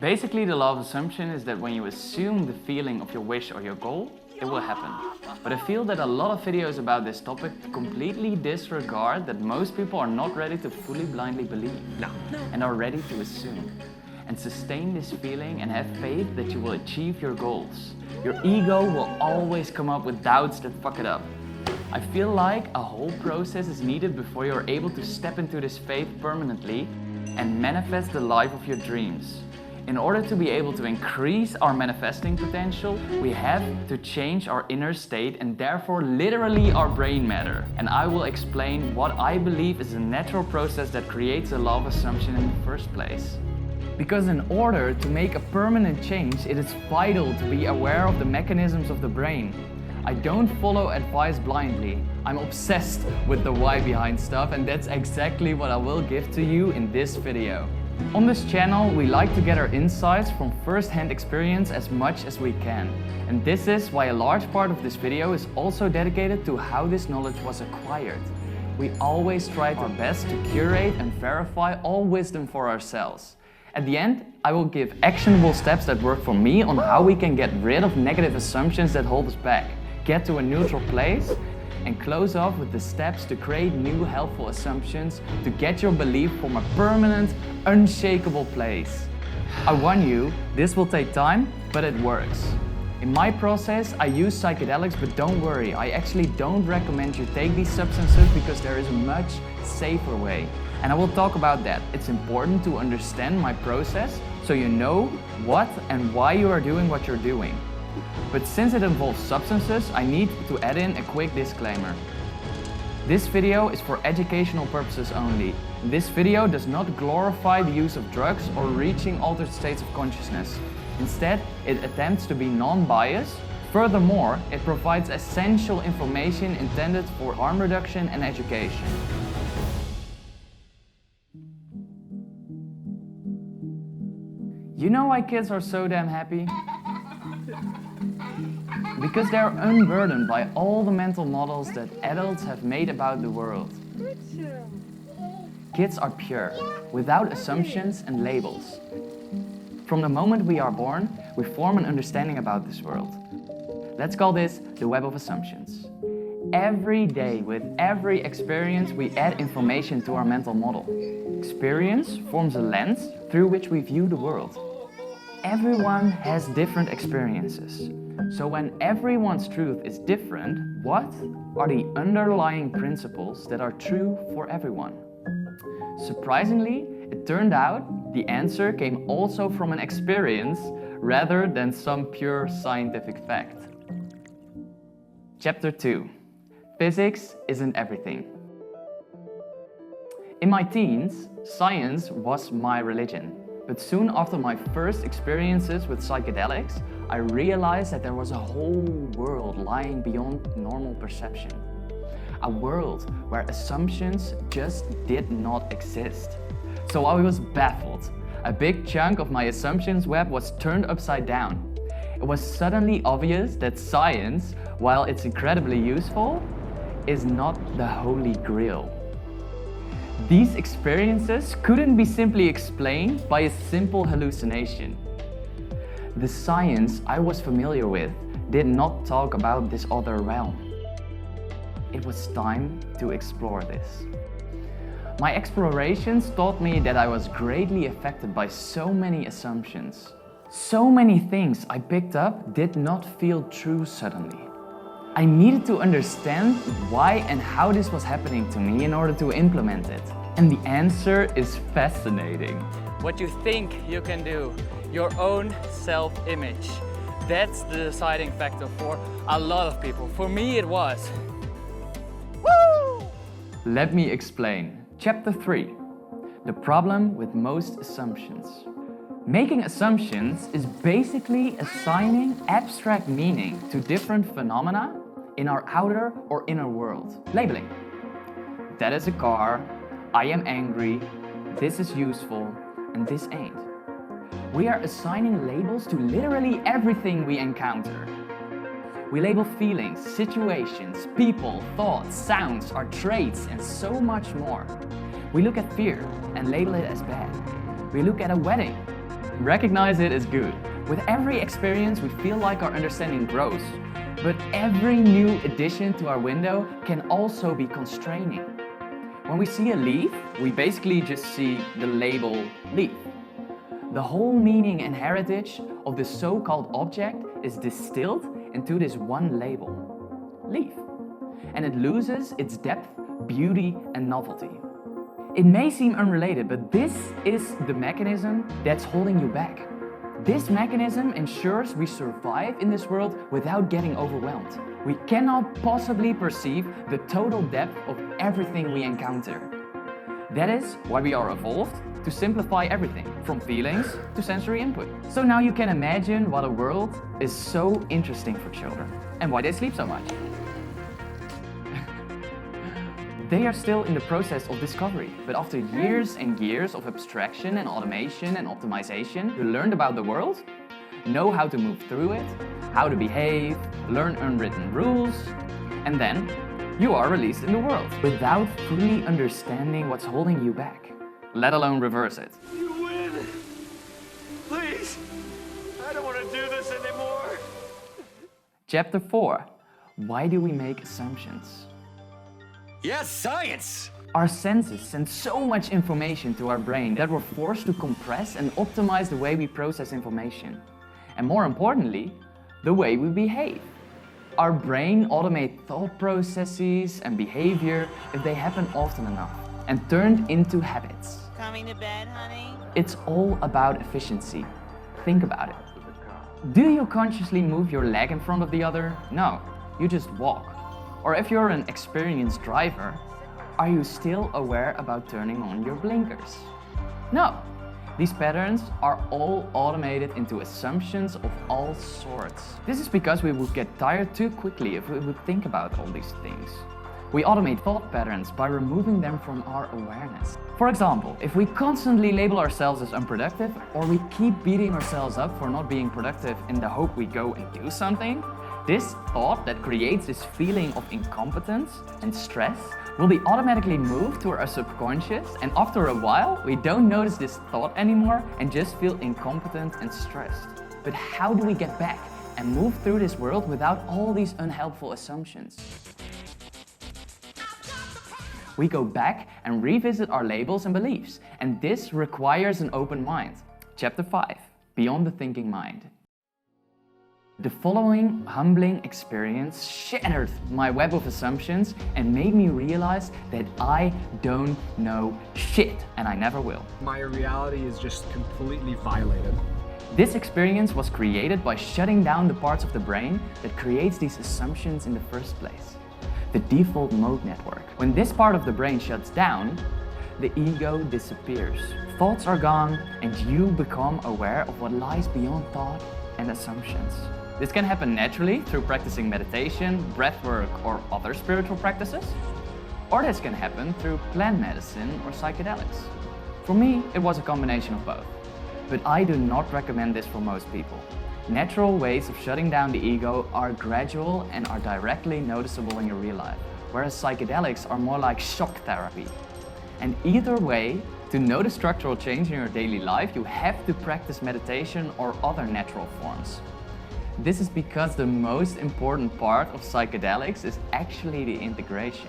Basically, the law of assumption is that when you assume the feeling of your wish or your goal, it will happen. But I feel that a lot of videos about this topic completely disregard that most people are not ready to fully blindly believe and are ready to assume and sustain this feeling and have faith that you will achieve your goals. Your ego will always come up with doubts that fuck it up. I feel like a whole process is needed before you're able to step into this faith permanently and manifest the life of your dreams. In order to be able to increase our manifesting potential, we have to change our inner state and therefore literally our brain matter. And I will explain what I believe is a natural process that creates a law of assumption in the first place. Because in order to make a permanent change, it is vital to be aware of the mechanisms of the brain. I don't follow advice blindly. I'm obsessed with the why behind stuff, and that's exactly what I will give to you in this video. On this channel, we like to get our insights from first-hand experience as much as we can. And this is why a large part of this video is also dedicated to how this knowledge was acquired. We always try our best to curate and verify all wisdom for ourselves. At the end, I will give actionable steps that work for me on how we can get rid of negative assumptions that hold us back, get to a neutral place, and close off with the steps to create new helpful assumptions to get your belief from a permanent, unshakable place. I warn you, this will take time, but it works. In my process, I use psychedelics, but don't worry, I actually don't recommend you take these substances because there is a much safer way. And I will talk about that. It's important to understand my process so you know what and why you are doing what you're doing. But since it involves substances, I need to add in a quick disclaimer. This video is for educational purposes only. This video does not glorify the use of drugs or reaching altered states of consciousness. Instead, it attempts to be non-biased. Furthermore, it provides essential information intended for harm reduction and education. You know why kids are so damn happy? Because they're unburdened by all the mental models that adults have made about the world. Kids are pure, without assumptions and labels. From the moment we are born, we form an understanding about this world. Let's call this the web of assumptions. Every day, with every experience, we add information to our mental model. Experience forms a lens through which we view the world. Everyone has different experiences. So when everyone's truth is different, what are the underlying principles that are true for everyone? Surprisingly, it turned out the answer came also from an experience rather than some pure scientific fact. Chapter 2. Physics isn't everything. In my teens, science was my religion. But soon after my first experiences with psychedelics, I realized that there was a whole world lying beyond normal perception. A world where assumptions just did not exist. So I was baffled. A big chunk of my assumptions web was turned upside down. It was suddenly obvious that science, while it's incredibly useful, is not the holy grail. These experiences couldn't be simply explained by a simple hallucination. The science I was familiar with did not talk about this other realm. It was time to explore this. My explorations taught me that I was greatly affected by so many assumptions. So many things I picked up did not feel true suddenly. I needed to understand why and how this was happening to me in order to implement it. And the answer is fascinating. What you think you can do, your own self-image. That's the deciding factor for a lot of people. For me it was. Woo! Let me explain. Chapter 3. The problem with most assumptions. Making assumptions is basically assigning abstract meaning to different phenomena in our outer or inner world. Labeling. That is a car, I am angry, this is useful, and this ain't. We are assigning labels to literally everything we encounter. We label feelings, situations, people, thoughts, sounds, our traits, and so much more. We look at fear and label it as bad. We look at a wedding Recognize it as good. With every experience, we feel like our understanding grows. But every new addition to our window can also be constraining. When we see a leaf, we basically just see the label leaf. The whole meaning and heritage of the so-called object is distilled into this one label, leaf. And it loses its depth, beauty, and novelty. It may seem unrelated, but this is the mechanism that's holding you back. This mechanism ensures we survive in this world without getting overwhelmed. We cannot possibly perceive the total depth of everything we encounter. That is why we are evolved to simplify everything, from feelings to sensory input. So now you can imagine why the world is so interesting for children and why they sleep so much. They are still in the process of discovery, but after years and years of abstraction and automation and optimization, you learned about the world, know how to move through it, how to behave, learn unwritten rules, and then you are released in the world without fully understanding what's holding you back, let alone reverse it. You win! Please! I don't want to do this anymore! Chapter 4. Why do we make assumptions? Yes, science! Our senses send so much information to our brain that we're forced to compress and optimize the way we process information. And more importantly, the way we behave. Our brain automates thought processes and behavior if they happen often enough and turn into habits. Coming to bed, honey? It's all about efficiency. Think about it. Do you consciously move your leg in front of the other? No, you just walk. Or if you're an experienced driver, are you still aware about turning on your blinkers? No. These patterns are all automated into assumptions of all sorts. This is because we would get tired too quickly if we would think about all these things. We automate thought patterns by removing them from our awareness. For example, if we constantly label ourselves as unproductive, or we keep beating ourselves up for not being productive in the hope we go and do something, this thought that creates this feeling of incompetence and stress will be automatically moved to our subconscious, and after a while, we don't notice this thought anymore and just feel incompetent and stressed. But how do we get back and move through this world without all these unhelpful assumptions? We go back and revisit our labels and beliefs, and this requires an open mind. Chapter 5. Beyond the Thinking Mind. The following humbling experience shattered my web of assumptions and made me realize that I don't know shit, and I never will. My reality is just completely violated. This experience was created by shutting down the parts of the brain that creates these assumptions in the first place. The default mode network. When this part of the brain shuts down, the ego disappears. Thoughts are gone, and you become aware of what lies beyond thought and assumptions. This can happen naturally through practicing meditation, breathwork, or other spiritual practices. Or this can happen through plant medicine or psychedelics. For me, it was a combination of both. But I do not recommend this for most people. Natural ways of shutting down the ego are gradual and are directly noticeable in your real life, whereas psychedelics are more like shock therapy. And either way, to notice structural change in your daily life, you have to practice meditation or other natural forms. This is because the most important part of psychedelics is actually the integration.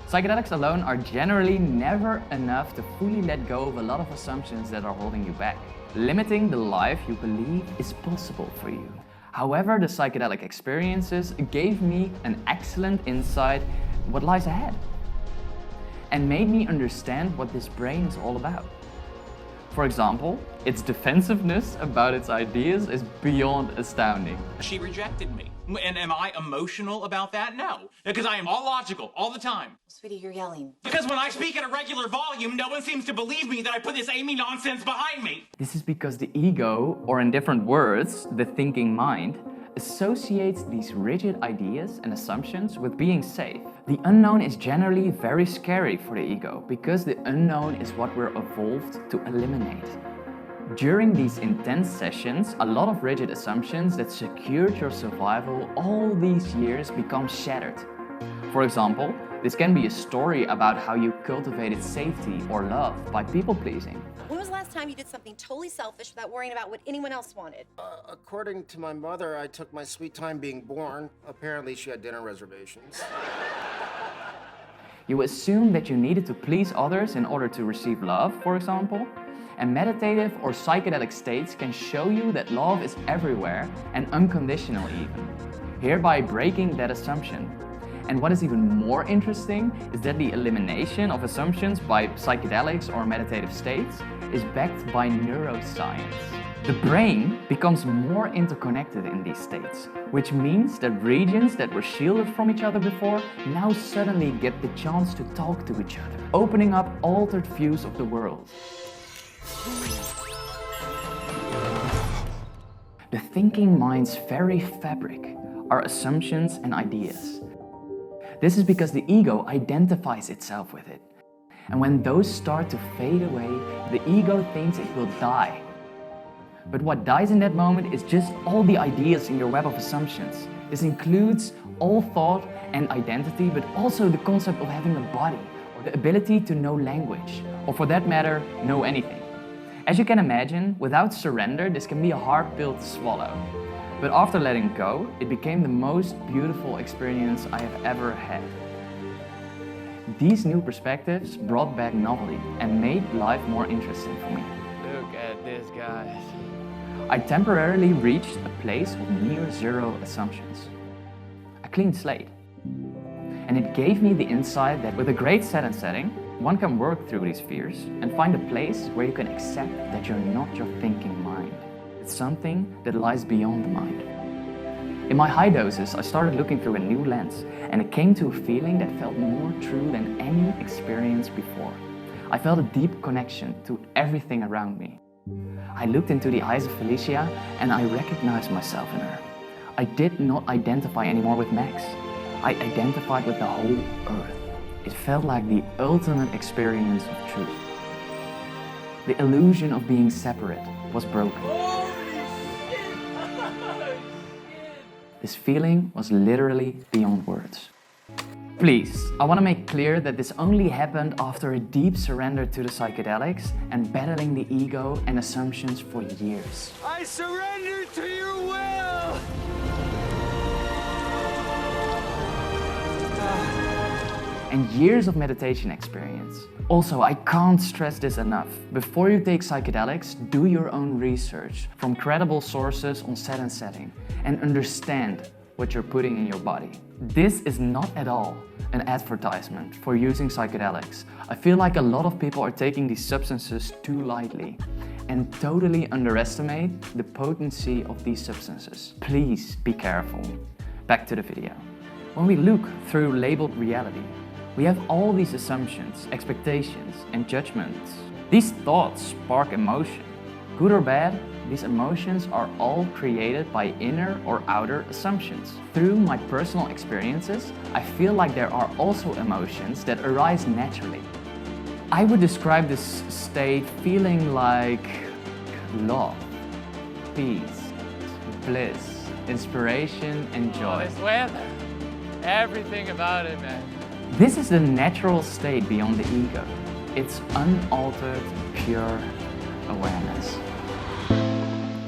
Psychedelics alone are generally never enough to fully let go of a lot of assumptions that are holding you back, limiting the life you believe is possible for you. However, the psychedelic experiences gave me an excellent insight what lies ahead and made me understand what this brain is all about. For example, its defensiveness about its ideas is beyond astounding. She rejected me. And am I emotional about that? No. Because I am all logical, all the time. Sweetie, you're yelling. Because when I speak at a regular volume, no one seems to believe me that I put this Amy nonsense behind me. This is because the ego, or in different words, the thinking mind, associates these rigid ideas and assumptions with being safe. The unknown is generally very scary for the ego because the unknown is what we're evolved to eliminate. During these intense sessions, a lot of rigid assumptions that secured your survival all these years become shattered. For example, This can be a story about how you cultivated safety or love by people-pleasing. When was the last time you did something totally selfish without worrying about what anyone else wanted? According to my mother, I took my sweet time being born. Apparently, she had dinner reservations. You assume that you needed to please others in order to receive love, for example. And meditative or psychedelic states can show you that love is everywhere and unconditional even, hereby breaking that assumption. And what is even more interesting is that the elimination of assumptions by psychedelics or meditative states is backed by neuroscience. The brain becomes more interconnected in these states, which means that regions that were shielded from each other before now suddenly get the chance to talk to each other, opening up altered views of the world. The thinking mind's very fabric are assumptions and ideas. This is because the ego identifies itself with it. And when those start to fade away, the ego thinks it will die. But what dies in that moment is just all the ideas in your web of assumptions. This includes all thought and identity, but also the concept of having a body, or the ability to know language, or for that matter, know anything. As you can imagine, without surrender, this can be a hard pill to swallow. But after letting go, it became the most beautiful experience I have ever had. These new perspectives brought back novelty and made life more interesting for me. Look at this, guys. I temporarily reached a place of near zero assumptions. A clean slate. And it gave me the insight that with a great set and setting, one can work through these fears and find a place where you can accept that you're not your thinking mind. It's something that lies beyond the mind. In my high doses, I started looking through a new lens, and it came to a feeling that felt more true than any experience before. I felt a deep connection to everything around me. I looked into the eyes of Felicia, and I recognized myself in her. I did not identify anymore with Max. I identified with the whole earth. It felt like the ultimate experience of truth. The illusion of being separate was broken. This feeling was literally beyond words. Please, I want to make clear that this only happened after a deep surrender to the psychedelics and battling the ego and assumptions for years. I surrender to your will! And years of meditation experience. Also, I can't stress this enough. Before you take psychedelics, do your own research from credible sources on set and setting and understand what you're putting in your body. This is not at all an advertisement for using psychedelics. I feel like a lot of people are taking these substances too lightly and totally underestimate the potency of these substances. Please be careful. Back to the video. When we look through labeled reality, we have all these assumptions, expectations, and judgments. These thoughts spark emotion. Good or bad, these emotions are all created by inner or outer assumptions. Through my personal experiences, I feel like there are also emotions that arise naturally. I would describe this state feeling like love, peace, bliss, inspiration, and joy. This weather. Everything about it, man. This is the natural state beyond the ego. It's unaltered, pure awareness.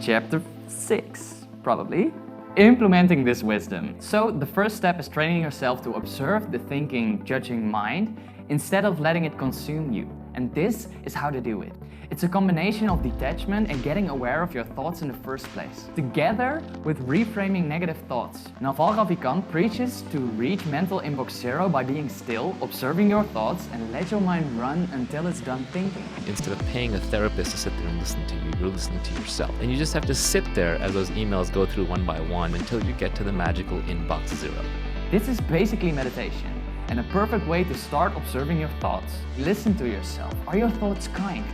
Chapter 6, probably. Implementing this wisdom. So the first step is training yourself to observe the thinking, judging mind instead of letting it consume you. And this is how to do it. It's a combination of detachment and getting aware of your thoughts in the first place, together with reframing negative thoughts. Naval Ravikant preaches to reach mental inbox zero by being still, observing your thoughts, and let your mind run until it's done thinking. Instead of paying a therapist to sit there and listen to you, you're listening to yourself. And you just have to sit there as those emails go through one by one until you get to the magical inbox zero. This is basically meditation, and a perfect way to start observing your thoughts. Listen to yourself. Are your thoughts kind?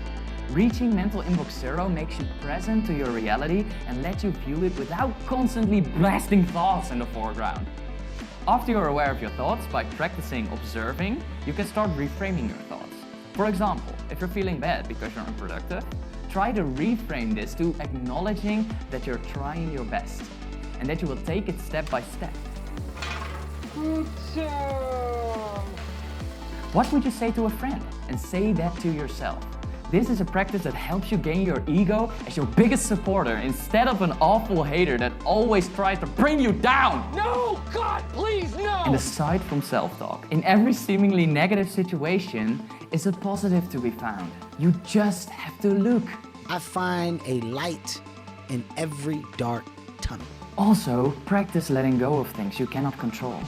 Reaching mental inbox zero makes you present to your reality and lets you view it without constantly blasting thoughts in the foreground. After you're aware of your thoughts, by practicing observing, you can start reframing your thoughts. For example, if you're feeling bad because you're unproductive, try to reframe this to acknowledging that you're trying your best and that you will take it step by step. Good job. What would you say to a friend? And say that to yourself. This is a practice that helps you gain your ego as your biggest supporter instead of an awful hater that always tries to bring you down. No! God, please, no! And aside from self-talk, in every seemingly negative situation is a positive to be found. You just have to look. I find a light in every dark tunnel. Also, practice letting go of things you cannot control.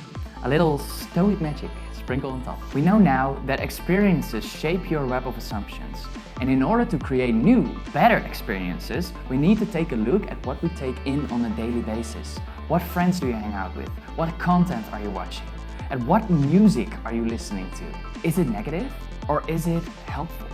A little stoic magic sprinkled on top. We know now that experiences shape your web of assumptions. And in order to create new, better experiences, we need to take a look at what we take in on a daily basis. What friends do you hang out with? What content are you watching? And what music are you listening to? Is it negative or is it helpful?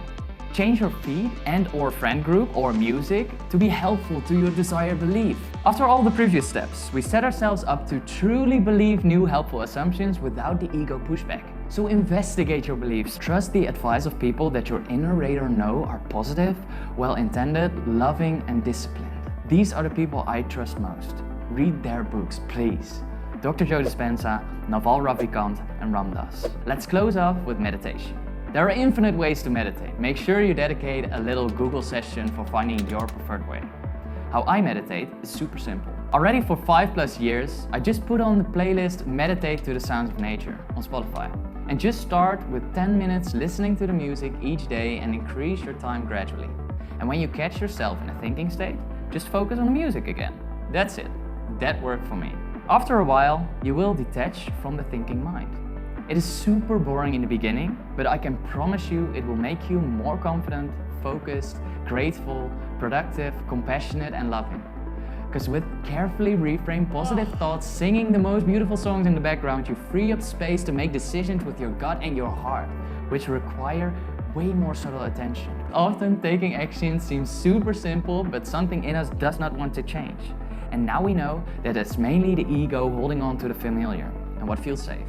Change your feed and/or friend group or music to be helpful to your desired belief. After all the previous steps, we set ourselves up to truly believe new helpful assumptions without the ego pushback. So investigate your beliefs. Trust the advice of people that your inner radar know are positive, well-intended, loving, and disciplined. These are the people I trust most. Read their books, please. Dr. Joe Dispenza, Naval Ravikant, and Ram Dass. Let's close off with meditation. There are infinite ways to meditate. Make sure you dedicate a little Google session for finding your preferred way. How I meditate is super simple. Already for 5+ years, I just put on the playlist Meditate to the Sounds of Nature on Spotify. And just start with 10 minutes listening to the music each day and increase your time gradually. And when you catch yourself in a thinking state, just focus on the music again. That's it. That worked for me. After a while, you will detach from the thinking mind. It is super boring in the beginning, but I can promise you it will make you more confident, focused, grateful, productive, compassionate, and loving. Because with carefully reframed positive thoughts, singing the most beautiful songs in the background, you free up space to make decisions with your gut and your heart, which require way more subtle attention. Often taking action seems super simple, but something in us does not want to change. And now we know that it's mainly the ego holding on to the familiar and what feels safe.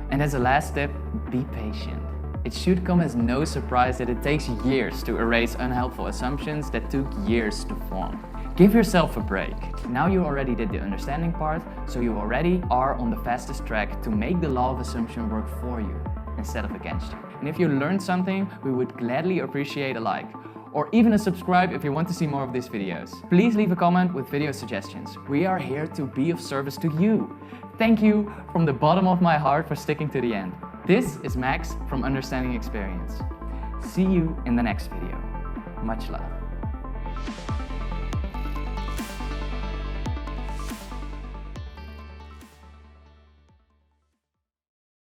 And as a last step, be patient. It should come as no surprise that it takes years to erase unhelpful assumptions that took years to form. Give yourself a break. Now you already did the understanding part, so you already are on the fastest track to make the law of assumption work for you instead of against you. And if you learned something, we would gladly appreciate a like or even a subscribe if you want to see more of these videos. Please leave a comment with video suggestions. We are here to be of service to you. Thank you from the bottom of my heart for sticking to the end. This is Max from Understanding Experience. See you in the next video. Much love.